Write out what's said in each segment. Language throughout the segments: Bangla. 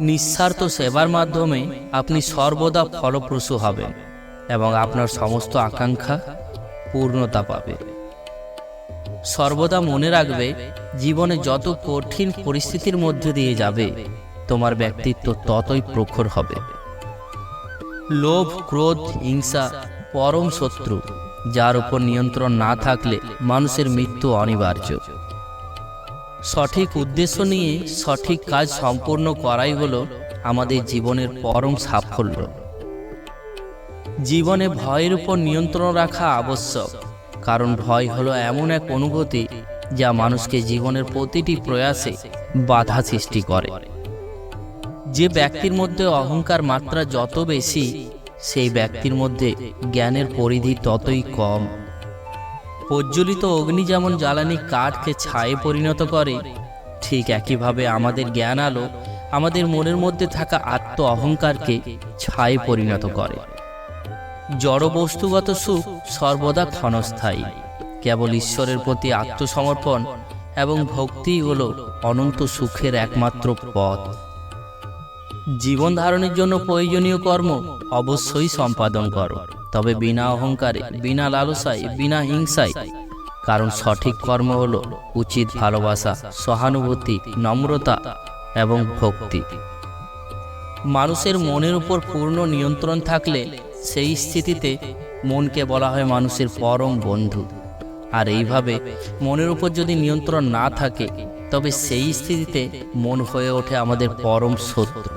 নিঃস্বার্থ সেবার মাধ্যমে আপনি সর্বদা ফলপ্রসূ হবেন এবং আপনার সমস্ত আকাঙ্ক্ষা পূর্ণতা পাবে। সর্বদা মনে রাখবে, জীবনে যত কঠিন পরিস্থিতির মধ্যে দিয়ে যাবে, তোমার ব্যক্তিত্ব ততই প্রখর হবে। লোভ, ক্রোধ, হিংসা পরম শত্রু, যার উপর নিয়ন্ত্রণ না থাকলে মানুষের মৃত্যু অনিবার্য। সঠিক উদ্দেশ্য নিয়ে সঠিক কাজ সম্পূর্ণ করাই হলো আমাদের জীবনের পরম সাফল্য। জীবনে ভয়ের উপর নিয়ন্ত্রণ রাখা আবশ্যক, কারণ ভয় হলো এমন এক অনুভূতি যা মানুষকে জীবনের প্রতিটি প্রয়াসে বাধা সৃষ্টি করে। যে ব্যক্তির মধ্যে অহংকার মাত্রা যত বেশি, সেই ব্যক্তির মধ্যে জ্ঞানের পরিধি ততই কম। প্রজ্বলিত অগ্নি যেমন জ্বালানি কাঠকে ছায়ে পরিণত করে, ঠিক একইভাবে আমাদের জ্ঞান আলো আমাদের মনের মধ্যে থাকা আত্ম অহংকারকে ছায়ে পরিণত করে। জড় বস্তুগত সুখ সর্বদা ক্ষণস্থায়ী। কেবল ঈশ্বরের প্রতি আত্মসমর্পণ এবং ভক্তিই হল অনন্ত সুখের একমাত্র পথ। জীবন ধারণের জন্য প্রয়োজনীয় কর্ম অবশ্যই সম্পাদন করো, তবে বিনা অহংকারে, বিনা লালসায়, বিনা হিংসায়। কারণ সঠিক কর্ম হল উচিত ভালোবাসা, সহানুভূতি, নম্রতা এবং ভক্তি। মানুষের মনের উপর পূর্ণ নিয়ন্ত্রণ থাকলে সেই স্থিতিতে মনকে বলা হয় মানুষের পরম বন্ধু। আর এইভাবে মনের উপর যদি নিয়ন্ত্রণ না থাকে, তবে সেই স্থিতিতে মন হয়ে ওঠে আমাদের পরম শত্রু।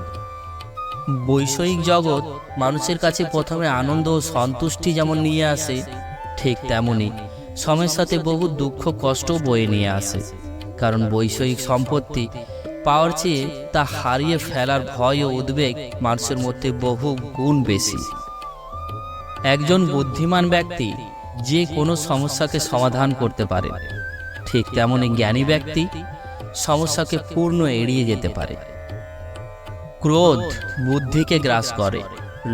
বৈষয়িক জগৎ মানুষের কাছে প্রথমে আনন্দ ও সন্তুষ্টি যেমন নিয়ে আসে, ঠিক তেমনি সময়ের সাথে বহু দুঃখ কষ্ট বয়ে নিয়ে আসে। কারণ বৈষয়িক সম্পত্তি পাওয়ার চেয়ে তা হারিয়ে ফেলার ভয় ও উদ্বেগ মানুষের মধ্যে বহু গুণ বেশি। একজন বুদ্ধিমান ব্যক্তি যে কোনো সমস্যাকে সমাধান করতে পারে, ঠিক তেমনি জ্ঞানী ব্যক্তি সমস্যাকে পূর্ণ এড়িয়ে যেতে পারে। ক্রোধ বুদ্ধিকে গ্রাস করে,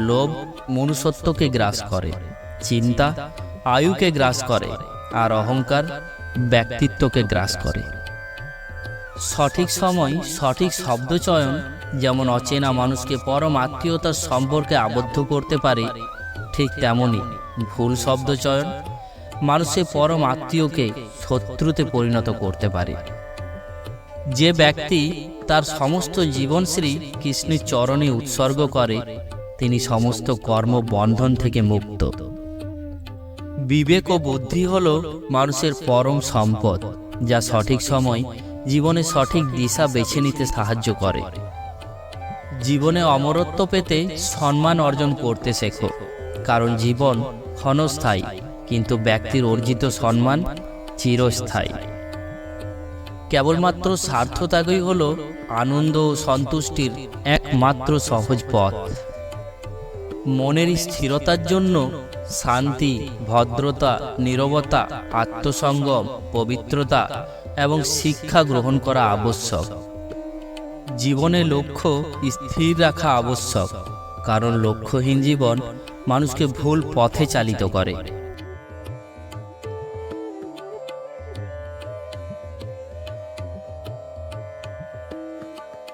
লোভ মনুষ্যত্বকে গ্রাস করে, চিন্তা আয়ুকে গ্রাস করে, আর অহংকার ব্যক্তিত্বকে গ্রাস করে। সঠিক সময় সঠিক শব্দচয়ন যেমন অচেনা মানুষকে পরম আত্মীয়তার সম্পর্কে আবদ্ধ করতে পারে, ঠিক তেমনি ভুল শব্দচয়ন মানুষের পরম আত্মীয়কে শত্রুতে পরিণত করতে পারে। যে ব্যক্তি তার সমস্ত জীবনশ্রী কৃষ্ণের চরণে উৎসর্গ করে, তিনি সমস্ত কর্মবন্ধন থেকে মুক্ত। বিবেক ও বুদ্ধি হল মানুষের পরম সম্পদ, যা সঠিক সময় জীবনে সঠিক দিশা বেছে নিতে সাহায্য করে। জীবনে অমরত্ব পেতে সম্মান অর্জন করতে শেখো, কারণ জীবন ক্ষণস্থায়ী, কিন্তু ব্যক্তির অর্জিত সম্মান চিরস্থায়ী। কেবলমাত্র স্বার্থত্যাগই হল আনন্দ ও সন্তুষ্টির একমাত্র সহজ পথ। মনের স্থিরতার জন্য শান্তি, ভদ্রতা, নীরবতা, আত্মসংযম, পবিত্রতা এবং শিক্ষা গ্রহণ করা আবশ্যক। জীবনে লক্ষ্য স্থির রাখা আবশ্যক, কারণ লক্ষ্যহীন জীবন মানুষকে ভুল পথে চালিত করে।